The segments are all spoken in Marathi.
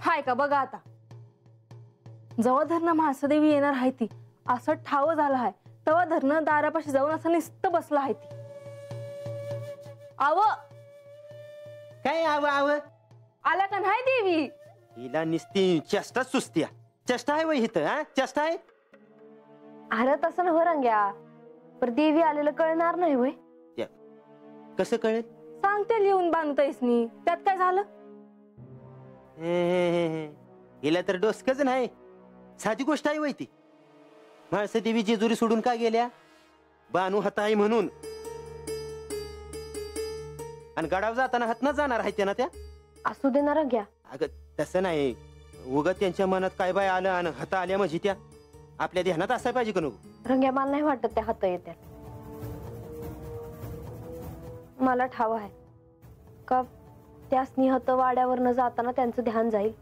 हाय का बघा आता, जेव्हा धरणं म्हाळसादेवी येणार आहे ती असं ठाव झालं आहे तेव्हा धरणं दारापाशी जाऊन असं नुसतं बसलं आहे ती. आव काय आव आव आला का नाही देवी? हिला निस्ती चेष्टा सुस्त्या. चेष्टा आहे वय इथं? हा चेष्टा आहे? अरे तसं न हो रंग्या, पर देवी आलेलं कळणार नाही होय. कसं कळेल? सांगते लिहून बांधतायसनी, त्यात काय झालं? हिला तर डोसकच नाही. साधी गोष्ट आहे वय ती. म्हाळसादेवी जेजुरी सोडून का गेल्या? बानू हताई म्हणून. आणि गडाव जाताना हातनं जाणार आहे त्यांना त्या. असू दे ना रंग्या. अगं तसं नाही, उगत त्यांच्या मनात काय बाय आलं आणि हाता आल्या म्हणजे त्या आपल्या ध्यानात असाय पाहिजे का नको? रंग्या मला नाही वाटत त्या हात येत्या. मला ठाव आहे का त्यासनी हात वाड्यावर न जाताना त्यांचं ध्यान जाईल.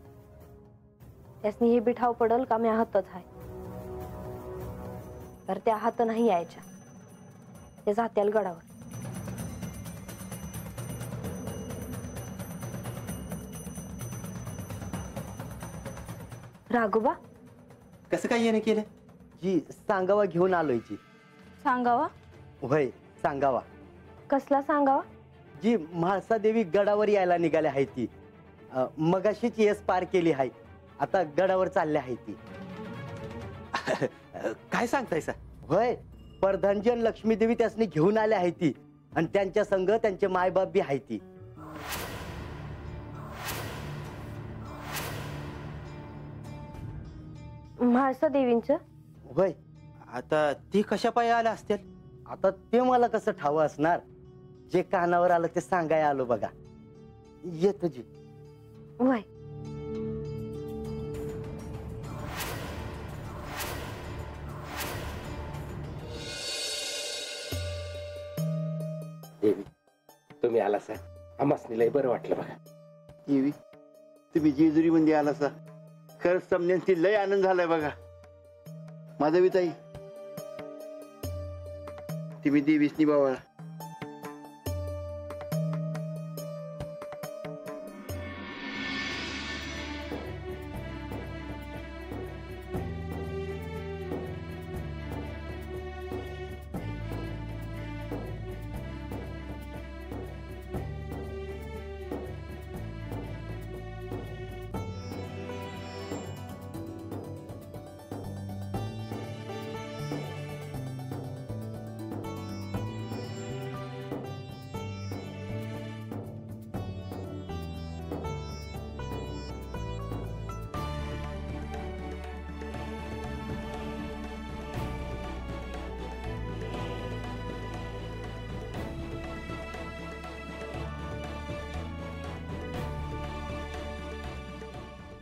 त्यासनी हे बी ठाव पडल का मी हातच आहे. तर त्या हात नाही यायच्या, ते जात्याल गडावर. राघोबा कसं काय येणं केलं? जी सांगावा घेऊन आलोय जी. सांगावा? होय सांगावा. कसला सांगावा? जी म्हाळसादेवी गडावर यायला निघाल्या आहे ती. मगाशीच येस पार केली आहे, आता गडावर चालल्या आहे ती. काय सांगतायसा? होय, प्रधानजी आणि लक्ष्मीदेवी त्यासनी घेऊन आल्या आहे ती आणि त्यांच्या संग त्यांचे मायबाप बी आहे ती. म्हाळसा देवींच? होय. आता ती कशा पाय आल्या असतील? आता ते मला कसं ठाव असणार, जे कानावर आलं ते सांगायला आलो बघा. येतो जी. होय. देवी तुम्ही आला सा, आम्हासनी लय बरं वाटलं बघा. देवी तुम्ही जेजुरी मध्ये आला सा, खरंच समजण्याची लय आनंद झालाय बघा. माधवी ताई तुम्ही देवीसनी बावळा.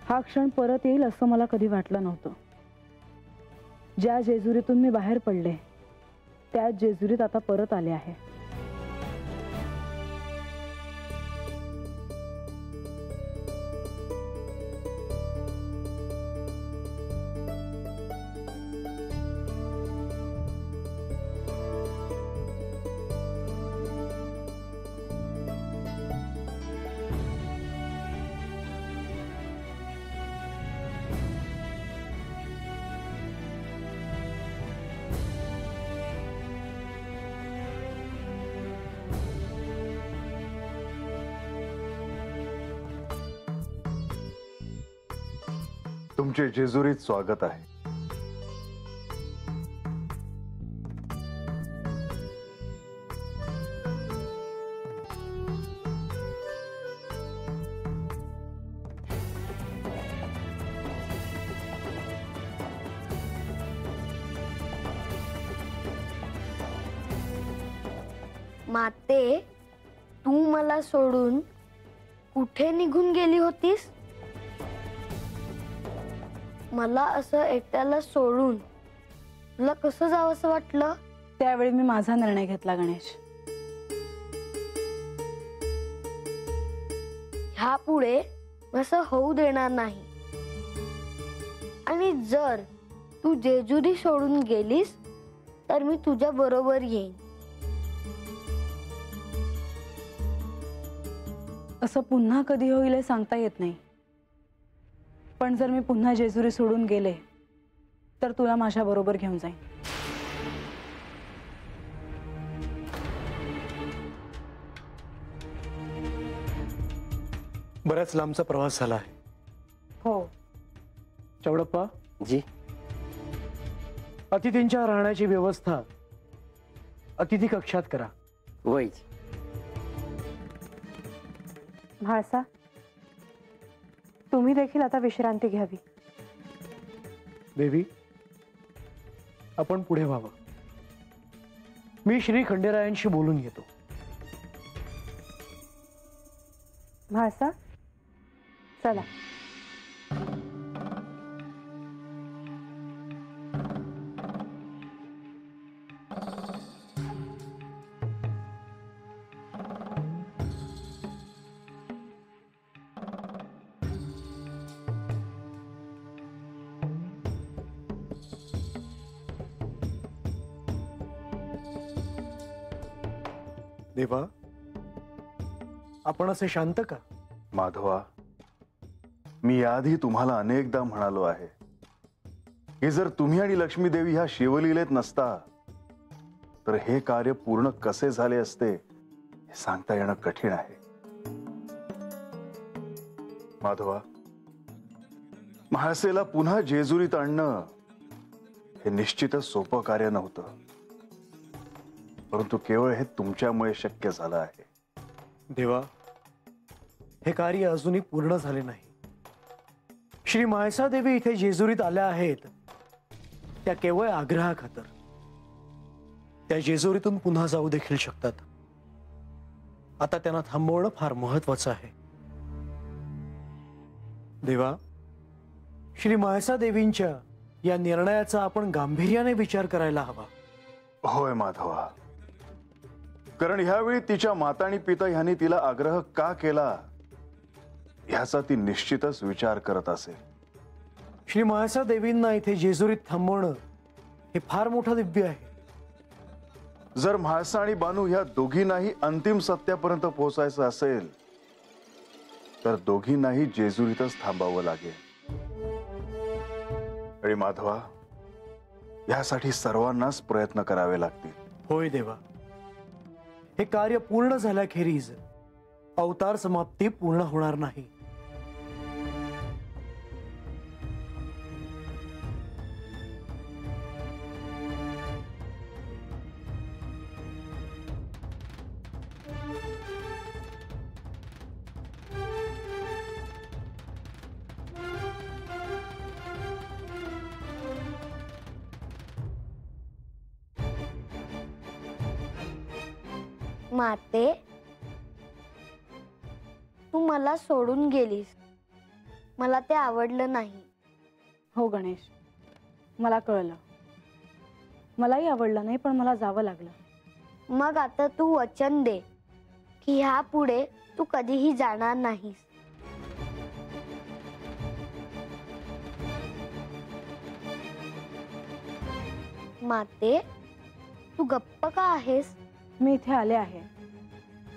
हा क्षण परत येईल असं मला कधी वाटलं नव्हतं. ज्या जेजुरीतून मी बाहेर पडले त्याच जेजुरीत आता परत आले आहे. तुमचे जेजुरीत स्वागत आहे. माते, तू मला सोडून कुठे निघून गेली होतीस? मला असं एकट्याला सोडून तुला कसं जावंसं वाटलं? त्यावेळी मी माझा निर्णय घेतला गणेश. ह्यापुढे असं होऊ देणार नाही. आणि जर तू जेजुरी सोडून गेलीस तर मी तुझ्या बरोबर येईन. असं पुन्हा कधी होईल हे सांगता येत नाही. पण जर मी पुन्हा जेजुरी सोडून गेले तर तुला माझ्या बरोबर घेऊन जाईन. बराच लांबचा प्रवास झाला आहे. हो. चौडप्पा, जी. अतिथींच्या राहण्याची व्यवस्था अतिथी कक्षात करा. वय. म्हाळसा, तुम्ही देखील आता विश्रांती घ्यावी. देवी, आपण पुढे व्हावं. मी श्री खंडेरायांशी बोलून घेतो. म्हाळसा, चला. देवा, आपण असे शांत का? माधवा, मी याआधी तुम्हाला अनेकदा म्हणालो आहे की जर तुम्ही आणि लक्ष्मी देवी ह्या शिवलीलेत नसता तर हे कार्य पूर्ण कसे झाले असते हे सांगता येणं कठीण आहे. माधवा, म्हाळसेला पुन्हा जेजुरीत आणणं हे निश्चितच सोपं कार्य नव्हतं, परंतु केवळ हे तुमच्यामुळे शक्य झालं आहे. देवा, हे कार्य अजूनही पूर्ण झाले नाही. श्री म्हाळसा देवी इथे जेजुरीत आल्या आहेत त्या केवळ आग्रहाखातर. त्या जेजुरीतून पुन्हा जाऊ देखील शकतात. आता त्यांना थांबवणं फार महत्वाचं आहे. देवा, श्री म्हाळसा देवींच्या या निर्णयाचा आपण गांभीर्याने विचार करायला हवा. होय माधवा, कारण ह्यावेळी तिच्या माता आणि पिता ह्यांनी तिला आग्रह का केला ह्याचा ती निश्चितच विचार करत असेल. श्री म्हाळसा देवींना इथे जेजुरीत थांबवणं हे फार मोठं दिव्य आहे. जर म्हाळसा आणि बानू ह्या दोघींनाही अंतिम सत्यापर्यंत पोहोचायचं असेल तर दोघींनाही जेजुरीतच थांबावं लागेल. आणि माधवा, यासाठी सर्वांनाच प्रयत्न करावे लागतील. होय देवा, हे कार्य पूर्ण झाल्याखेरीज अवतार समाप्ती पूर्ण होणार नाही. माते, तू मला सोडून गेलीस, मला ते आवडलं नाही. हो गणेश, मला कळलं. मलाही आवडलं नाही, पण मला जावं लागलं. मग आता तू वचन दे की ह्या पुढे तू कधीही जाणार नाहीस. माते, तू गप्प का आहेस? मी इथे आले आहे,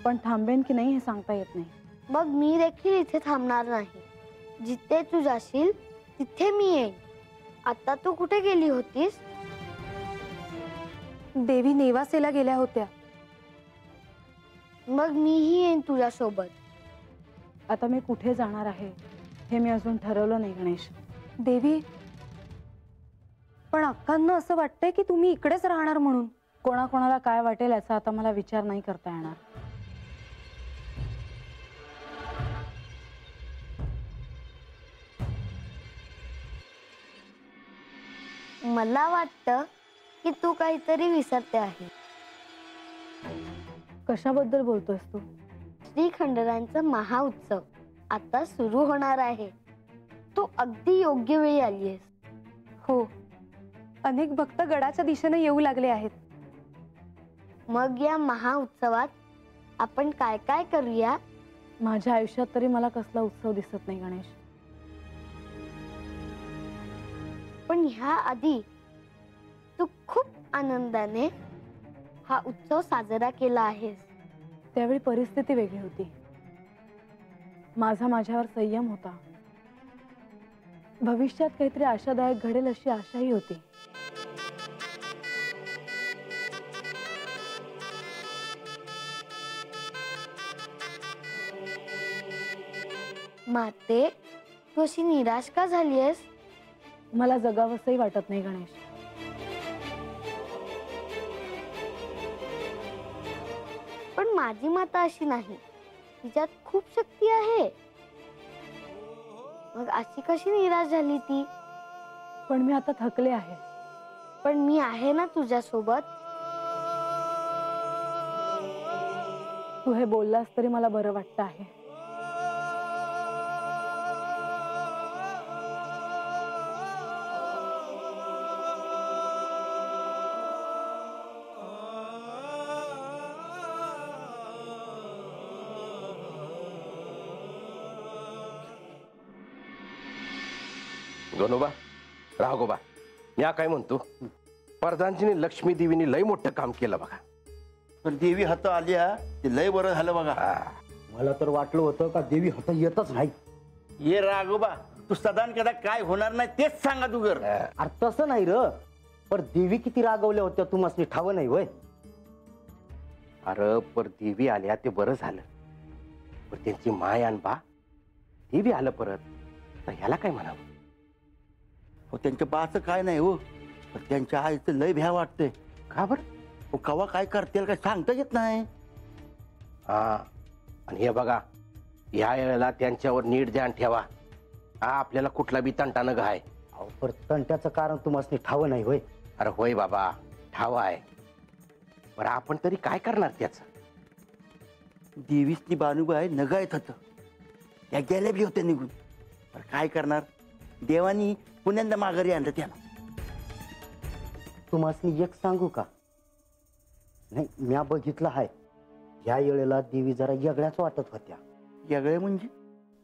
पण थांबेन की नाही हे सांगता येत नाही. मग मी देखील इथे थांबणार नाही. जिथे तू जाशील तिथे मी येईन. आता तू कुठे गेली होतीस? देवी नेवासेला गेल्या होत्या. मग मीही येईन तुझ्या सोबत. आता मी कुठे जाणार आहे हे मी अजून ठरवलं नाही गणेश. देवी, पण अक्कांना असं वाटतंय की तुम्ही इकडेच राहणार म्हणून. कोणाकोणाला काय वाटेल याचा आता मला विचार नाही करता येणार. मला वाटतं की तू काहीतरी विसरते आहे. कशाबद्दल बोलतोयस तू? श्री खंडेरायांचा महाउत्सव आता सुरू होणार आहे. तू अगदी योग्य वेळी आलीयस. हो, अनेक भक्त गडाच्या दिशेने येऊ लागले आहेत. मग या महाउत्सवात आपण काय काय करूया? माझ्या आयुष्यात तरी मला कसला उत्सव दिसत नाही गणेश. पण ह्या आधी तू खूप आनंदाने हा उत्सव साजरा केला आहेस. त्यावेळी परिस्थिती वेगळी होती. माझा माझ्यावर संयम होता. भविष्यात काहीतरी आशादायक घडेल अशी आशाही होती. माते, तू अशी निराश का झालीयस? मला जगावंसही वाटत नाही गणेश. पण माझी माता अशी नाही, तिच्यात खूप शक्ती आहे. मग अशी कशी निराश झाली ती? पण मी आता थकले आहे. पण मी आहे ना तुझ्यासोबत. तू हे बोललास तरी मला बरं वाटतं आहे. गणोबा, राघोबा, या काय म्हणतो, प्रधानजीने लक्ष्मी देवीने लय मोठं काम केलं बघा. पण देवी हात आल्या ते लय बरं झालं बघा. मला तर वाटलं होतं का देवी हात येतच नाही. ये राघोबा, तू सदान कदा काय होणार नाही तेच सांगा तू घर. अरे तसं नाही र, पण देवी किती रागवल्या होत्या तुम्हाला ठाव नाही होय. अरे पर देवी आल्या ते बरं झालं, पण त्यांची माय आणि बा देवी आलं परत, तर ह्याला काय म्हणावं. हो त्यांच्या बाचं काय नाही हो, पण त्यांच्या आईचं लय भ्या वाटतंय. का बरं? हो कवा काय करतील काय सांगता येत नाही. हा, आणि हे बघा, या वेळेला त्यांच्यावर नीट ध्यान ठेवा. हा, आपल्याला कुठला बी तंटा न घाय. पण तंट्याचं कारण तुम्हाला ठाव नाही होय. अरे होय बाबा, ठाव आहे, बरं आपण तरी काय करणार त्याच. देवीसनी बानुबाई नगायत होतं, त्या गेल्या बी होत्या निघून. पण काय करणार, देवानी पुण्यांदा माघारी आणलं त्याला. तुम्हाला एक सांगू का, नाही म्या बघितलं आहे, या वेळेला देवी जरा वेगळ्याच वाटत होत्या. वेगळे म्हणजे?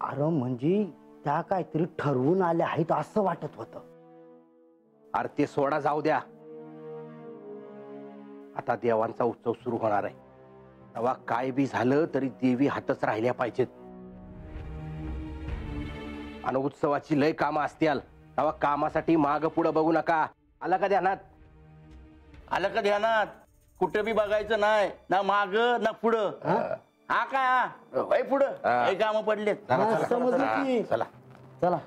अरे म्हणजे त्या काहीतरी ठरवून आल्या आहेत असं वाटत होतं. अरे ते सोडा, जाऊ द्या. आता देवांचा उत्सव सुरू होणार आहे, तेव्हा काय बी झालं तरी देवी हातच राहिल्या पाहिजेत. आणि उत्सवाची लय कामं असतील, तेव्हा कामासाठी माग पुढं बघू नका. आला का ध्यानात? आलं का ध्यानात? कुठं बी बघायचं नाही, ना माग ना पुढं. हा काय पुढं काही काम पडलेत. समजलं की? चला चला.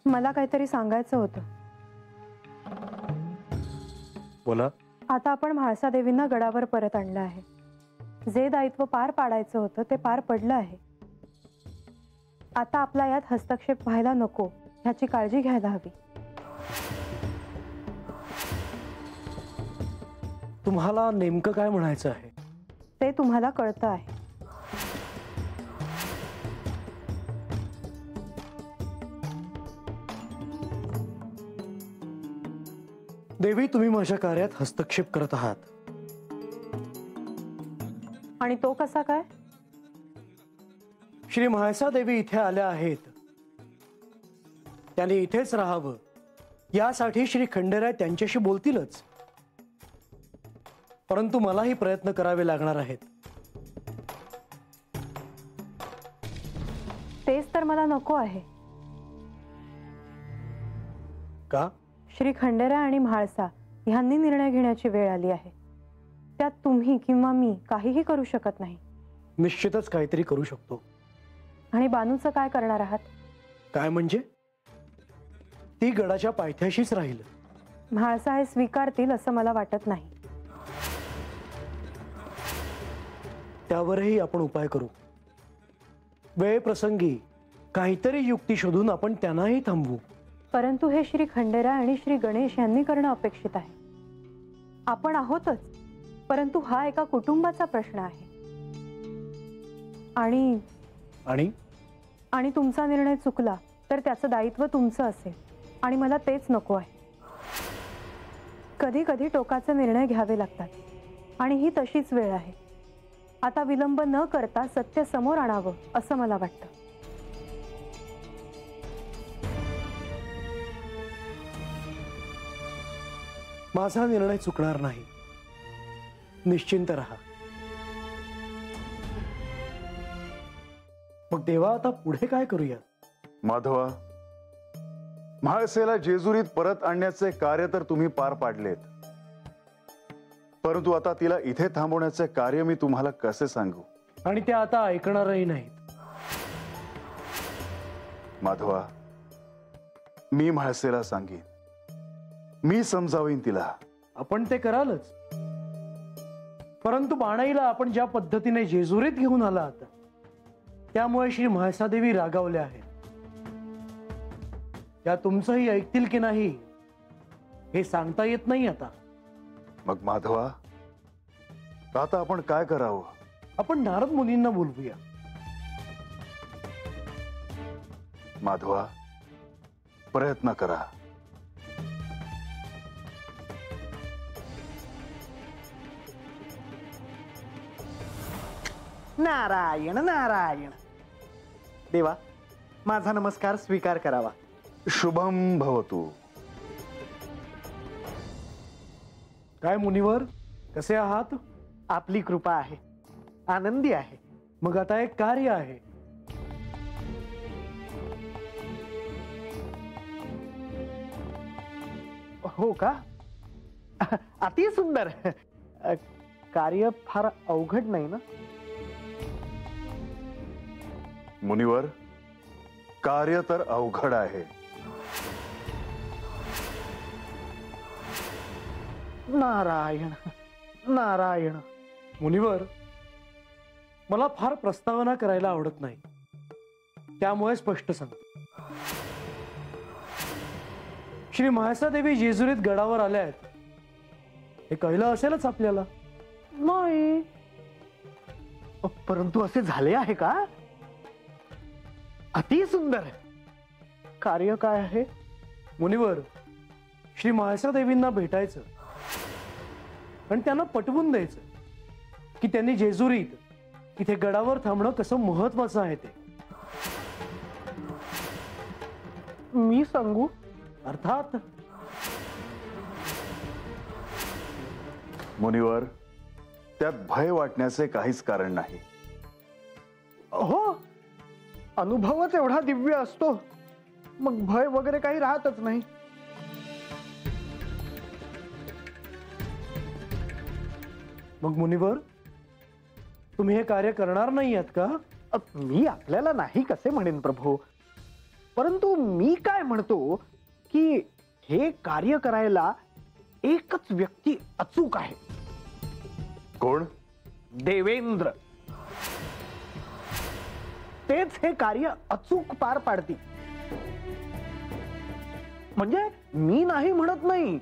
मला काहीतरी सांगायचं होतं. बोला. आता आपण म्हाळसा देवींना गडावर परत आणलं आहे. जे दायित्व पार पाडायचं होतं ते पार पडलं आहे. आता आपला यात हस्तक्षेप व्हायला नको, ह्याची काळजी घ्यायला हवी. तुम्हाला नेमकं काय म्हणायचं आहे? ते तुम्हाला कळतं आहे. देवी, तुम्ही माझ्या कार्यात हस्तक्षेप करत आहात. आणि तो कसा काय? श्री म्हाळसा देवी इथे आल्या आहेत, त्यांनी इथेच राहावं यासाठी श्री खंडेराय त्यांच्याशी बोलतीलच, परंतु मलाही प्रयत्न करावे लागणार आहेत. तेच तर मला नको आहे. का? श्री खंडेराय आणि म्हाळसा ह्यांनी निर्णय घेण्याची वेळ आली आहे. त्यात तुम्ही किंवा मी काहीही करू शकत नाही. निश्चितच काहीतरी करू शकतो. आणि बानूचं काय करणार आहात? काय म्हणजे? ती गडाच्या पायथ्याशीच राहील. म्हाळसा हे स्वीकारतील असं मला वाटत नाही. त्यावरही आपण उपाय करू. वेळ प्रसंगी काहीतरी युक्ती शोधून आपण त्यांनाही थांबवू. परंतु हे श्री खंडेराय आणि श्री गणेश यांनी करणं अपेक्षित आहे. आपण आहोतच, परंतु हा एका कुटुंबाचा प्रश्न आहे. आणि आणि आणि तुमचा निर्णय चुकला तर त्याचं दायित्व तुमचं असेल, आणि मला तेच नको आहे. कधी कधी टोकाचे निर्णय घ्यावे लागतात, आणि ही तशीच वेळ आहे. आता विलंब न करता सत्य समोर आणावं असं मला वाटतं. माझा निर्णय चुकणार नाही, निश्चिंत राहा. मग देवा, आता पुढे काय करूया? माधवा, म्हाळसेला जेजुरीत परत आणण्याचे कार्य तर तुम्ही पार पाडलेत, परंतु आता तिला इथे थांबवण्याचे कार्य मी तुम्हाला कसे सांगू? आणि ते आता ऐकणारही नाहीत. माधवा, मी म्हाळसेला सांगेन, मी समजावीन तिला. आपण ते करालच, परंतु बाणाईला आपण ज्या पद्धतीने जेजुरीत घेऊन आलात त्यामुळे श्री म्हाळसादेवी रागावल्या आहेत. त्या तुमचंही ऐकतील की नाही हे सांगता येत नाही आता. मग माधवा, आता आपण काय करावं? आपण नारद मुनींना बोलवूया. माधवा, प्रयत्न करा. नारायण नारायण. देवा, माझा नमस्कार स्वीकार करावा. शुभम भवतु. काय मुनिवर, कसे आहात? आपली कृपा आहे, आनंदी आहे. मग आता एक कार्य आहे. हो का? अति सुंदर. कार्य फार अवघड नाही ना? मुनिवर, कार्य तर अवघड आहे. नारायण नारायण. मुनिवर, मला फार प्रस्तावना करायला आवडत नाही, त्यामुळे स्पष्ट सांगतो. श्री म्हाळसादेवी जेजुरीत गडावर आल्या आहेत हे कळलं असेलच आपल्याला. नाही, परंतु असे झाले आहे का? अति सुंदर. कार्य काय आहे? मुनिवर, श्री म्हाळसादेवींना भेटायचं आणि त्यांना पटवून द्यायचं की त्यांनी जेजुरीत इथे गडावर थांबणं कसं महत्वाचं आहे ते. मी सांगू? अर्थात. मुनिवर, त्यात भय वाटण्याचे काहीच कारण नाही. हो, अनुभवच एवढा दिव्य असतो, मग भय वगैरे काही राहतच नाही. मग मुनिवर, तुम्ही हे कार्य करणार नाही आहात का? मी आपल्याला नाही कसे म्हणेन प्रभू, परंतु मी काय म्हणतो की हे कार्य करायला एकच व्यक्ती अचूक आहे. कोण? देवेंद्र. तेच हे कार्य अचूक पार पाडतील. म्हणजे मी नाही म्हणत नाही,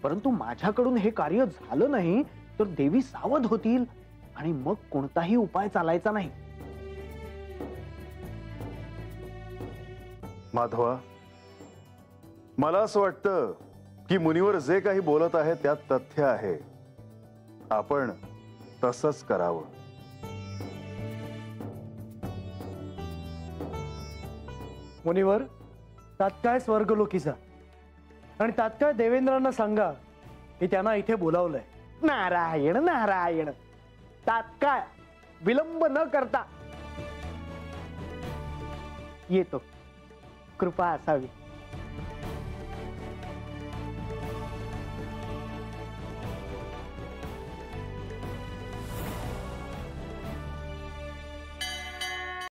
परंतु माझ्याकडून हे कार्य झालं नाही तर देवी सावध होतील आणि मग कोणताही उपाय चालायचा नाही. माधवा, मला असं वाटतं की मुनिवर जे काही बोलत आहे त्यात तथ्य आहे. आपण तसंच करावं. मुनिवर, तात्काळ स्वर्गलोकी जा आणि तात्काळ देवेंद्रांना सांगा की त्यांना इथे बोलावलंय. नारायण नारायण. तात्काळ विलंब न करता येतो. कृपा असावी.